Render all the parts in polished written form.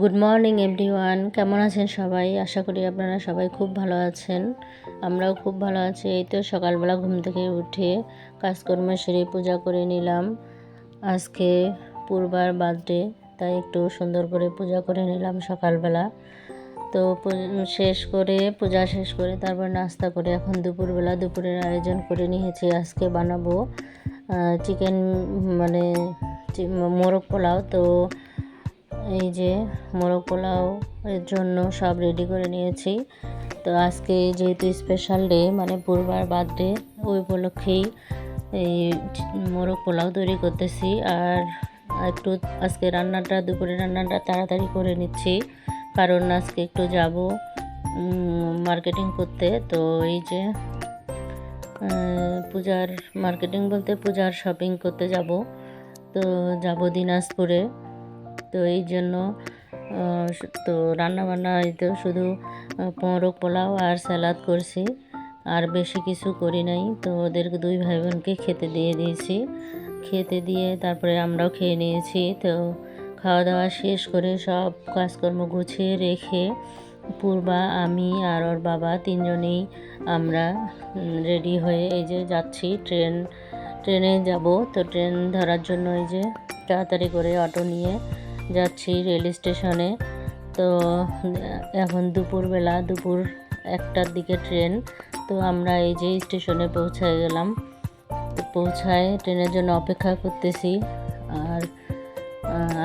Good morning everyone, কেমন আছেন সবাই? আশা করি আপনারা সবাই খুব ভালো আছেন। আমরাও খুব ভালো আছি। এই তো সকালবেলা ঘুম থেকে উঠে কাজকর্ম সেরে পূজা করে নিলাম। আজকে পূর্বার বার্থডে, তাই একটু সুন্দর করে পূজা করে নিলাম সকালবেলা। তো পূজা শেষ করে তারপর নাস্তা করে এখন দুপুরের আয়োজন করে নিয়েছি। আজকে বানাবো চিকেন, মানে মোরগ পোলাও। তো এই যে মোরগ পোলাও এর জন্য সব রেডি করে নিয়েছি। তো আজকে যেহেতু স্পেশাল ডে, মানে পূর্বার বার্থডে, ওই উপলক্ষেই এই মোরগ পোলাও তৈরি করতেছি। আর একটু আজকে দুপুরের রান্নাটা তাড়াতাড়ি করে নিচ্ছি, কারণ আজকে একটু যাব মার্কেটিং করতে। তো এই যে পূজার শপিং করতে যাব। তো যাব দিনাজপুরে। তো এই জন্য তো রান্নাবান্না হয়তো শুধু মোরগ পোলাও আর স্যালাদ করছি, আর বেশি কিছু করি নাই। তো ওদের দুই ভাই বোনকে খেতে দিয়ে দিয়েছি। খেতে দিয়ে তারপরে আমরাও খেয়ে নিয়েছি। তো খাওয়া দাওয়া শেষ করে সব কাজকর্ম গুছিয়ে রেখে পূর্বা, আমি আর ওর বাবা তিনজনেই আমরা রেডি হয়ে এই যে যাচ্ছি ট্রেনে যাব। তো ট্রেন ধরার জন্য এই যে তাড়াতাড়ি করে অটো নিয়ে যাচ্ছি রেল স্টেশনে। তো এখন দুপুর 1টার দিকে ট্রেন। তো আমরা এই যে স্টেশনে পৌঁছায় গেলাম। তো পৌঁছায় ট্রেনের জন্য অপেক্ষা করতেছি। আর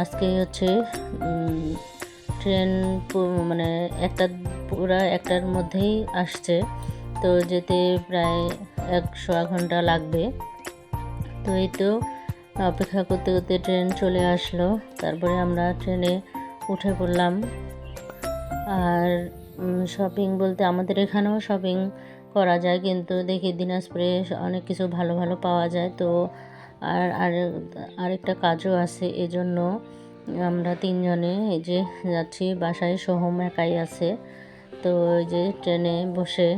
আজকে হচ্ছে ট্রেন মানে পুরা 1টার মধ্যেই আসছে। তো যেতে প্রায় 1 ঘন্টা লাগবে। তো এই তো অপেক্ষা করতে করতে ট্রেন চলে আসলো। তারপরে আমরা ট্রেনে উঠে পড়লাম। আর শপিং বলতে আমাদের এখানেও শপিং করা যায়, কিন্তু দেখি দিনাজপুরে অনেক কিছু ভালো ভালো পাওয়া যায়। তো আরেকটা কাজও আছে, এজন্য আমরা তিনজনে এই যে যাচ্ছি। বাসায় সোহম একাই আছে। তো এই যে ট্রেনে বসে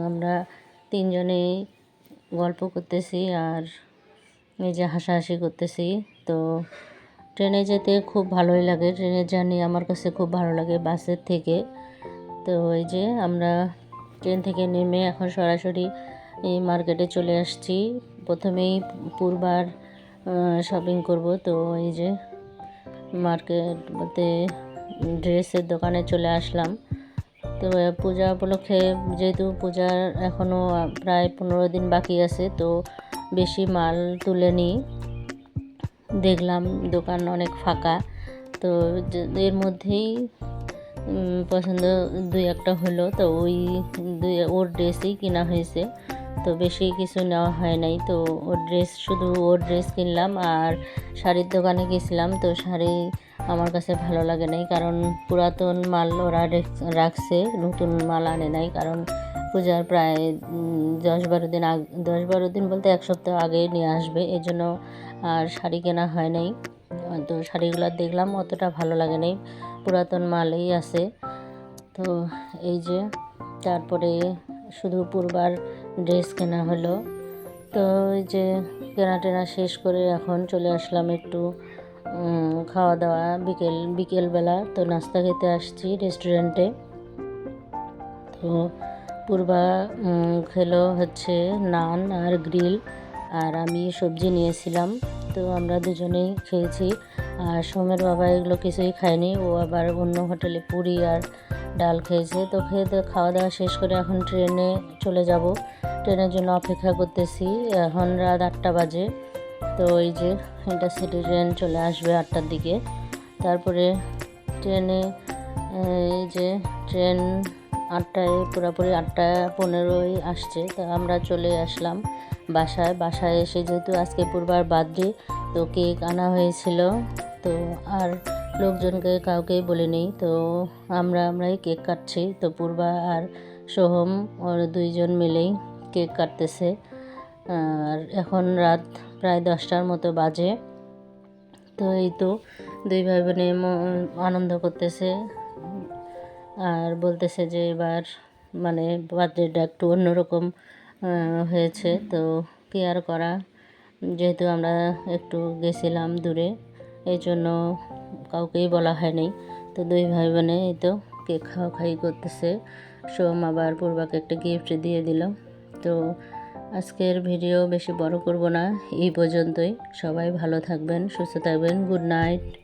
আমরা তিনজনেই গল্প করতেছি আর এই যে হাসাহাসি করতেছি। তো ট্রেনে যেতে খুব ভালোই লাগে। ট্রেনের জার্নি আমার কাছে খুব ভালো লাগে বাসের থেকে। তো এই যে আমরা ট্রেন থেকে নেমে এখন সরাসরি এই মার্কেটে চলে আসছি। প্রথমেই পূর্বার শপিং করব। তো এই যে মার্কেট বলতে ড্রেসের দোকানে চলে আসলাম। তো পূজা উপলক্ষে, যেহেতু পূজার এখনও প্রায় 15 দিন বাকি আছে, তো বেশি মাল তুলে নিই। দেখলাম দোকান অনেক ফাঁকা। তো এর মধ্যেই পছন্দ 2-1টা হলো। তো ওর ড্রেসই কেনা হয়েছে। তো বেশি কিছু নেওয়া হয় নাই। তো শুধু ওর ড্রেস কিনলাম। আর শাড়ির দোকানে গেছিলাম। তো শাড়ি আমার কাছে ভালো লাগে নাই, কারণ পুরাতন মাল ওরা রাখছে, নতুন মাল আনে নাই। কারণ পূজার প্রায় 10-12 দিন বলতে 1 সপ্তাহ আগে নিয়ে আসবে, এজন্য আর শাড়ি কেনা হয় নাই। তো শাড়িগুলো দেখলাম, অতটা ভালো লাগে নাই, পুরাতন মালই আছে। তো এই যে তারপরে শুধু পূর্বার ড্রেস কেনা হলো। তো এই যে কেনাটেনা শেষ করে এখন চলে আসলাম একটু খাওয়া দাওয়া, বিকেলবেলা। তো নাস্তা খেতে আসছি রেস্টুরেন্টে। তো পূর্বা খেলো হচ্ছে নান আর গ্রিল, আর আমি সবজি নিয়েছিলাম। তো আমরা দুজনেই খেয়েছি। আর সোমের বাবা এগুলো কিছুই খায়নি, ও আবার অন্য হোটেলে পুরি আর ডাল খেয়েছে। তো খাওয়া দাওয়া শেষ করে এখন ট্রেনে চলে যাব। ট্রেনের জন্য অপেক্ষা করতেছি। এখন রাত 8টা বাজে। তো এই যে ইন্টারসিটি ট্রেন চলে আসবে 8টার দিকে। তারপরে ট্রেনে এই যে ট্রেন 8টায়, পুরোপুরি 8:15 আসছে। তো আমরা চলে আসলাম বাসায় এসে, যেহেতু আজকে পূর্বার বার্থডে, তো কেক আনা হয়েছিল। তো আর লোকজনকে কাউকেই বলিনি। তো আমরাই কেক কাটছি। তো পূর্বা আর সোহম ওর দুইজন মিলেই কেক কাটতেছে। আর এখন রাত প্রায় 10টার মতো বাজে। তো এই তো দুই ভাই বোনে আনন্দ করতেছে আর বলতেছে যে এবার মানে বার্থডেটা একটু অন্যরকম হয়েছে। তো কি আর করা, যেহেতু আমরা একটু গেছিলাম দূরে, এই জন্য কাউকেই বলা হয়নি। তো দুই ভাই বোনে এই তো কেক খাওয়াখাই করতেছে। সোম আবার পূর্বাকে একটা গিফট দিয়ে দিল। তো আজকের ভিডিও বেশি বড় করব না, এই পর্যন্তই। সবাই ভালো থাকবেন, সুস্থ থাকবেন। Good night.